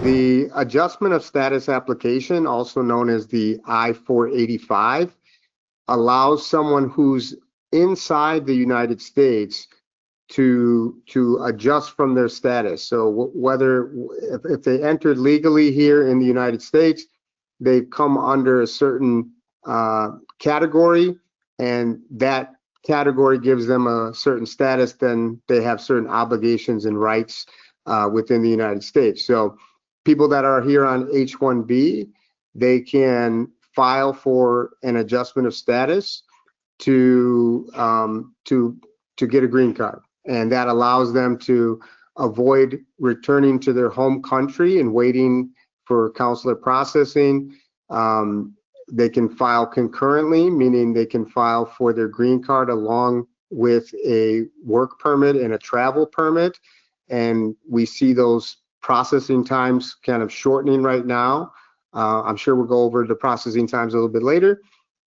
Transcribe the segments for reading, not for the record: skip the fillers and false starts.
The adjustment of status application, also known as the I-485, allows someone who's inside the United States to adjust from their status. So whether if they entered legally here in the United States, they've come under a certain category, and that category gives them a certain status, then they have certain obligations and rights within the United States. So people that are here on H-1B, they can file for an adjustment of status to get a green card, and that allows them to avoid returning to their home country and waiting for consular processing. They can file concurrently, meaning they can file for their green card along with a work permit and a travel permit, and we see those processing times kind of shortening right now. I'm sure we'll go over the processing times a little bit later,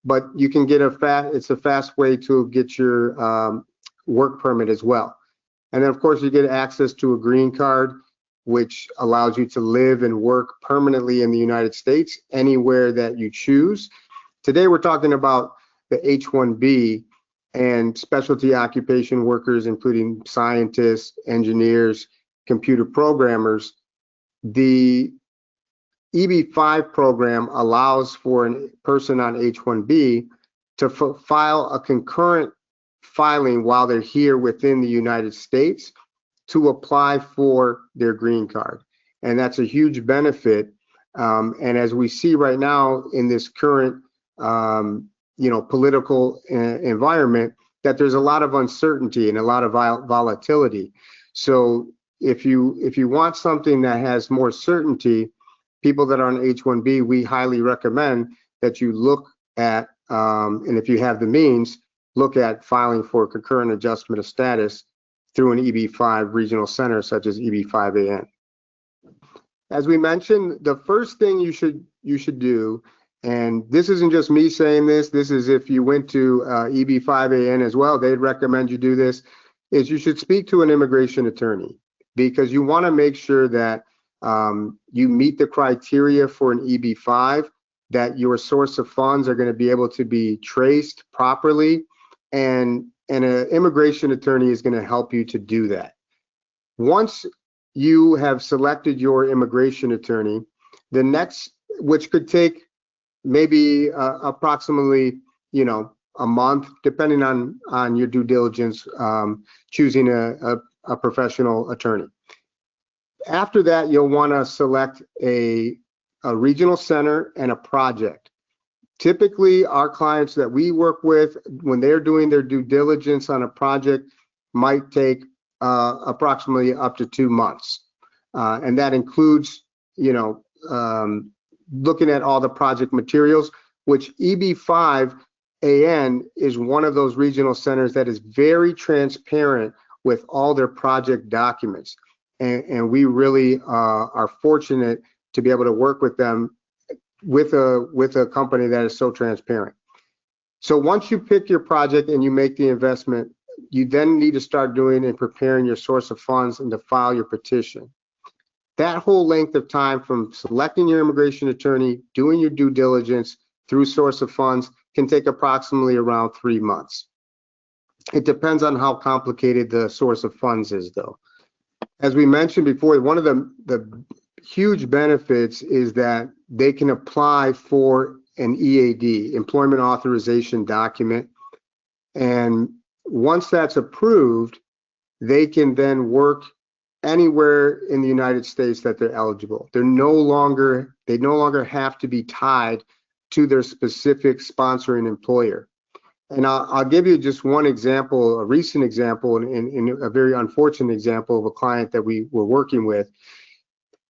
but you can get it's a fast way to get your work permit as well. And then of course you get access to a green card, which allows you to live and work permanently in the United States anywhere that you choose. Today we're talking about the H-1B and specialty occupation workers, including scientists, engineers, computer programmers. The EB-5 program allows for a person on H-1B to file a concurrent filing while they're here within the United States to apply for their green card. And that's a huge benefit. And as we see right now in this current political environment, that there's a lot of uncertainty and a lot of volatility. So if you want something that has more certainty, people that are on H-1B, we highly recommend that you look at, and if you have the means, look at filing for concurrent adjustment of status through an EB-5 regional center such as EB-5AN. As we mentioned, the first thing you should do, and this isn't just me saying this is if you went to EB-5AN as well, they'd recommend you do this, is you should speak to an immigration attorney, because you want to make sure that you meet the criteria for an EB-5, that your source of funds are going to be able to be traced properly, and an immigration attorney is going to help you to do that. Once you have selected your immigration attorney, the next, which could take maybe approximately, a month, depending on your due diligence, choosing a professional attorney. After that, you'll want to select a regional center and a project. Typically, our clients that we work with, when they're doing their due diligence on a project, might take approximately up to 2 months. And that includes, looking at all the project materials, which EB-5AN is one of those regional centers that is very transparent with all their project documents. And we really are fortunate to be able to work with them with a company that is so transparent. So once you pick your project and you make the investment, you then need to start doing and preparing your source of funds and to file your petition. That whole length of time from selecting your immigration attorney, doing your due diligence through source of funds can take approximately around 3 months. It depends on how complicated the source of funds is, though. As we mentioned before, one of the huge benefits is that they can apply for an EAD, Employment Authorization Document, and once that's approved, they can then work anywhere in the United States that they're eligible. They no longer have to be tied to their specific sponsoring employer. And I'll give you just one example, a recent example, and a very unfortunate example of a client that we were working with.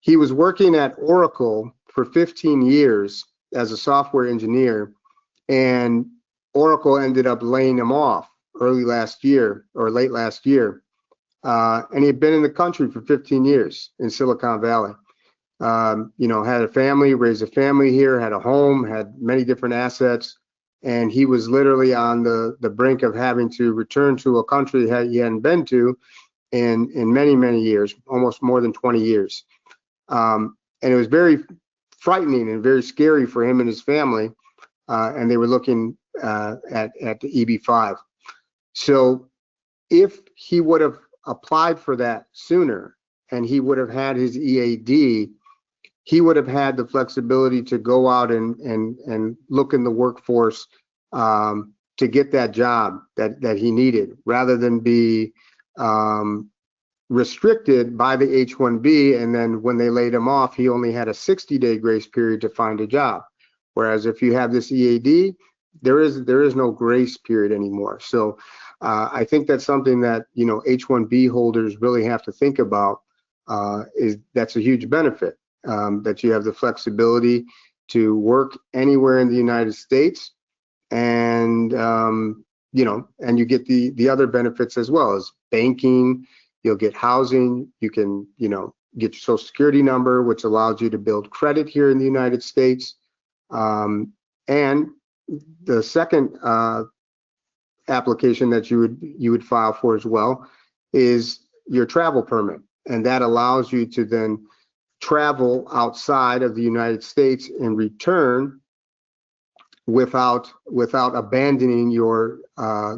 He was working at Oracle for 15 years as a software engineer, and Oracle ended up laying him off early last year or late last year. And he had been in the country for 15 years in Silicon Valley. Had a family, raised a family here, had a home, had many different assets, and he was literally on the brink of having to return to a country that he hadn't been to in many, many years, almost more than 20 years. and it was very frightening and very scary for him and his family. And they were looking at the EB-5. So if he would have applied for that sooner and he would have had his EAD, he would have had the flexibility to go out and look in the workforce to get that job that he needed, rather than be restricted by the H-1B. And then when they laid him off, he only had a 60-day grace period to find a job. Whereas if you have this EAD, there is no grace period anymore. So I think that's something that, you know, H-1B holders really have to think about. That's a huge benefit, that you have the flexibility to work anywhere in the United States, and you know, and you get the other benefits as well as banking. You'll get housing. You can, you know, get your Social Security number, which allows you to build credit here in the United States. And the second application that you would file for as well is your travel permit, and that allows you to then travel outside of the United States and return without abandoning your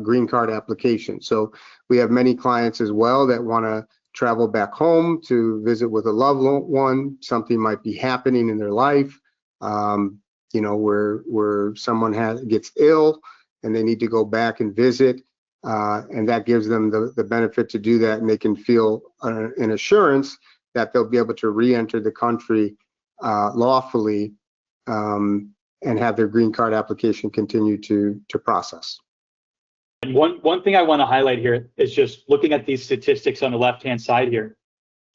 green card application. So we have many clients as well that want to travel back home to visit with a loved one. Something might be happening in their life, you know, where someone gets ill and they need to go back and visit, and that gives them the benefit to do that, and they can feel an assurance that they'll be able to re-enter the country lawfully, and have their green card application continue to process. And one thing I want to highlight here is just looking at these statistics on the left-hand side here.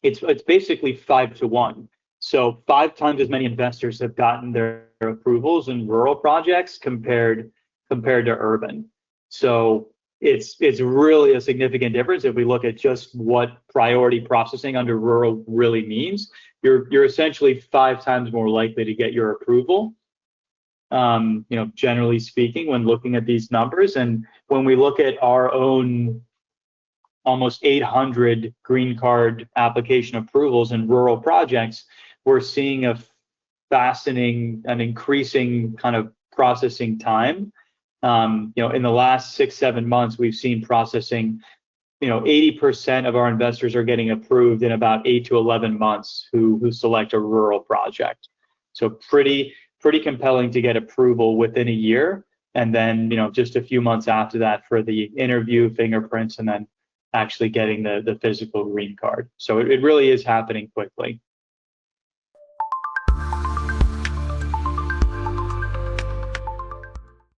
It's basically 5 to 1. So 5 times as many investors have gotten their approvals in rural projects compared to urban. So it's really a significant difference. If we look at just what priority processing under rural really means, you're essentially 5 times more likely to get your approval. You know, generally speaking, when looking at these numbers, and when we look at our own almost 800 green card application approvals in rural projects, we're seeing a fascinating and increasing kind of processing time. You know, in the last 6-7 months, we've seen processing, you know, 80% of our investors are getting approved in about 8 to 11 months who select a rural project. So pretty compelling to get approval within a year, and then, you know, just a few months after that for the interview, fingerprints, and then actually getting the physical green card. So it really is happening quickly.